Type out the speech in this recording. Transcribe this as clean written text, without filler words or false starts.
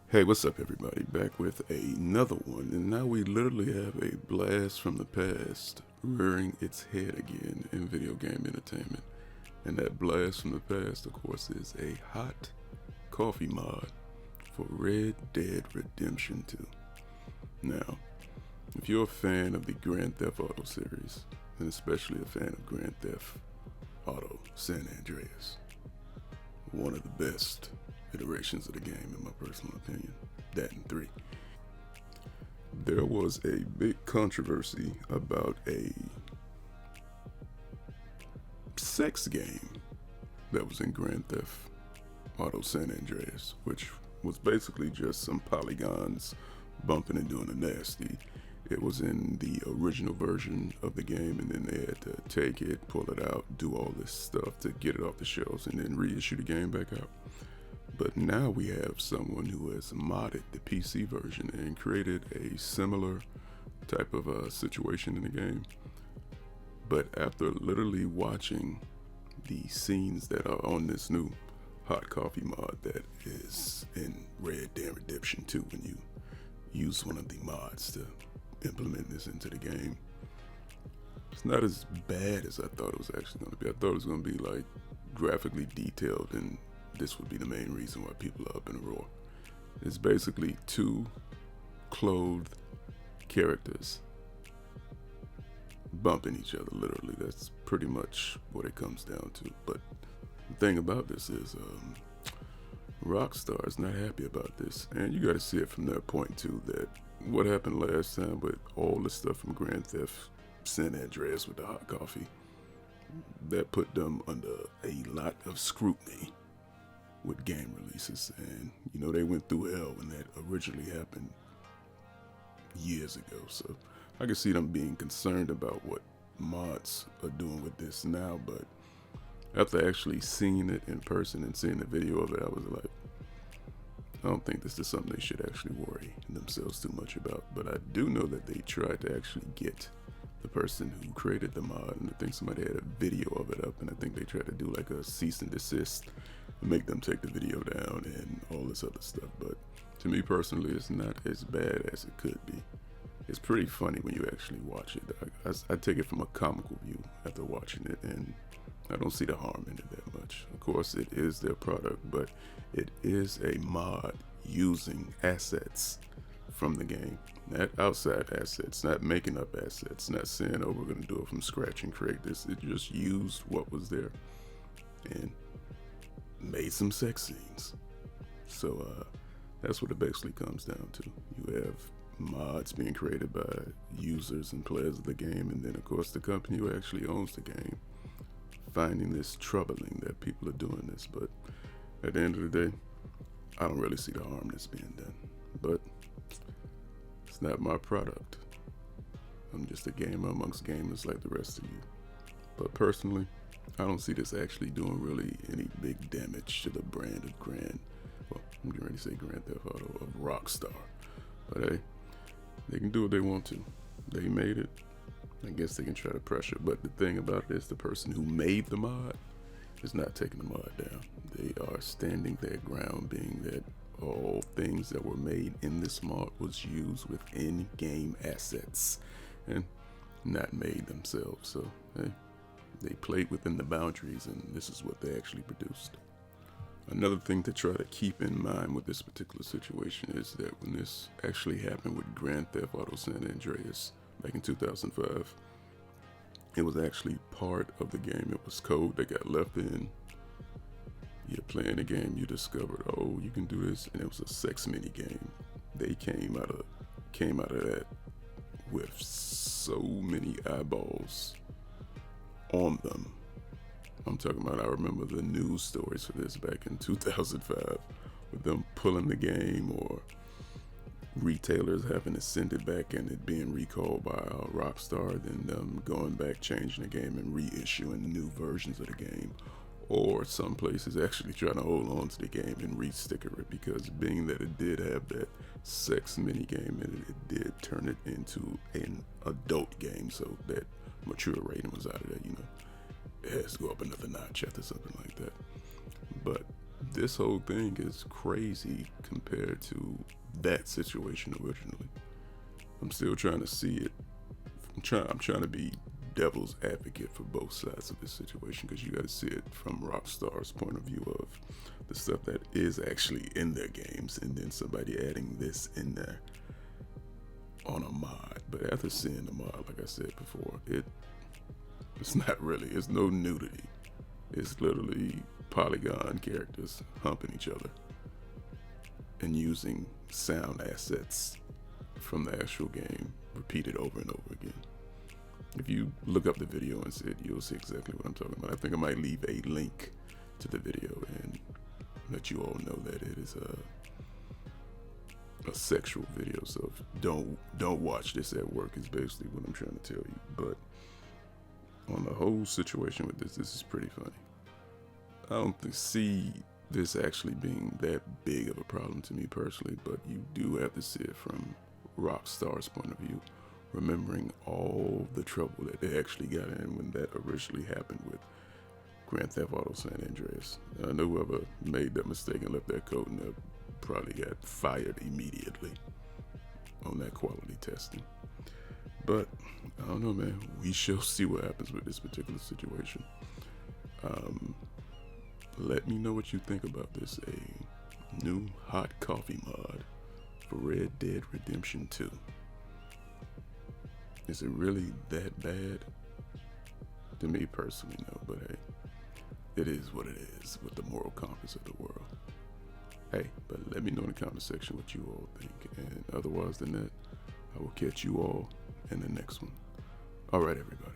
Hey, what's up, everybody? Back with another one, and now we literally have a blast from the past rearing its head again in video game entertainment. And that blast from the past, of course, is a hot coffee mod for Red Dead Redemption 2. Now, if you're a fan of the Grand Theft Auto series, and especially a fan of Grand Theft Auto San Andreas, one of the best iterations of the game in my personal opinion, that and 3. There was a big controversy about a sex game that was in Grand Theft Auto San Andreas, which was basically just some polygons bumping and doing a nasty. It was in the original version of the game, and then they had to take it, pull it out, do all this stuff to get it off the shelves, and then reissue the game back out. But now we have someone who has modded the PC version and created a similar type of situation in the game. But after literally watching the scenes that are on this new hot coffee mod that is in Red Dead Redemption 2, when you use one of the mods to implement this into the game, it's not as bad as I thought it was actually going to be. I thought it was going to be like graphically detailed, and this would be the main reason why people are up in a roar. It's basically two clothed characters bumping each other, literally. That's pretty much what it comes down to. But the thing about this is Rockstar is not happy about this, and you got to see it from their point too, that what happened last time with all the stuff from Grand Theft San Andreas with the hot coffee, that put them under a lot of scrutiny with game releases. And they went through hell when that originally happened years ago. So I can see them being concerned about what mods are doing with this now. But after actually seeing it in person and seeing the video of it, I was like, I don't think this is something they should actually worry themselves too much about. But I do know that they tried to actually get the person who created the mod, and I think somebody had a video of it up, and I think they tried to do like a cease and desist and make them take the video down and all this other stuff. But to me personally, it's not as bad as it could be. It's pretty funny when you actually watch it. I take it from a comical view after watching it, and I don't see the harm in it that much. Of course, it is their product, but it is a mod using assets from the game, not outside assets, not making up assets, not saying, oh, we're going to do it from scratch and create this. It just used what was there and made some sex scenes. So that's what it basically comes down to. You have mods being created by users and players of the game, and then of course the company who actually owns the game finding this troubling that people are doing this. But at the end of the day, I don't really see the harm that's being done. But it's not my product. I'm just a gamer amongst gamers like the rest of you. But personally, I don't see this actually doing really any big damage to the brand of I'm getting ready to say Grand Theft Auto, of Rockstar. But hey, they can do what they want to. They made it. I guess they can try to pressure. But the thing about it is the person who made the mod is not taking the mod down. They are standing their ground, being that all things that were made in this mod was used with in-game assets and not made themselves. So hey, they played within the boundaries, and this is what they actually produced. Another thing to try to keep in mind with this particular situation is that when this actually happened with Grand Theft Auto San Andreas back in 2005, it was actually part of the game. It was code that got left in. You're playing the game, you discovered, oh, you can do this, and it was a sex mini game. They came out of that with so many eyeballs on them. I'm talking about, I remember the news stories for this back in 2005 with them pulling the game, or retailers having to send it back and it being recalled by Rockstar, then them going back, changing the game and reissuing new versions of the game, or some places actually trying to hold on to the game and re-sticker it, because being that it did have that sex mini game in it, it did turn it into an adult game, so that mature rating was out of that. It has to go up another notch after something like that. But this whole thing is crazy compared to that situation originally. I'm still trying to see it. I'm trying to be devil's advocate for both sides of this situation, because you got to see it from Rockstar's point of view of the stuff that is actually in their games, and then somebody adding this in there on a mod. But after seeing the mod, like I said before, it's not really, it's no nudity. It's literally polygon characters humping each other and using sound assets from the actual game repeated over and over again. If you look up the video and see it, you'll see exactly what I'm talking about. I think I might leave a link to the video and let you all know that it is a sexual video. So don't watch this at work is basically what I'm trying to tell you. But on the whole situation with this is pretty funny. I don't see this actually being that big of a problem to me personally, but you do have to see it from Rockstar's point of view, remembering all the trouble that they actually got in when that originally happened with Grand Theft Auto San Andreas. I know whoever made that mistake and left that code in there probably got fired immediately on that quality testing. But I don't know, man. We shall see what happens with this particular situation. Let me know what you think about this. A new hot coffee mod for Red Dead Redemption 2. Is it really that bad? To me personally, no, but hey, it is what it is with the moral compass of the world. Hey, but let me know in the comment section what you all think, and otherwise than that, I will catch you all in the next one. All right, everybody.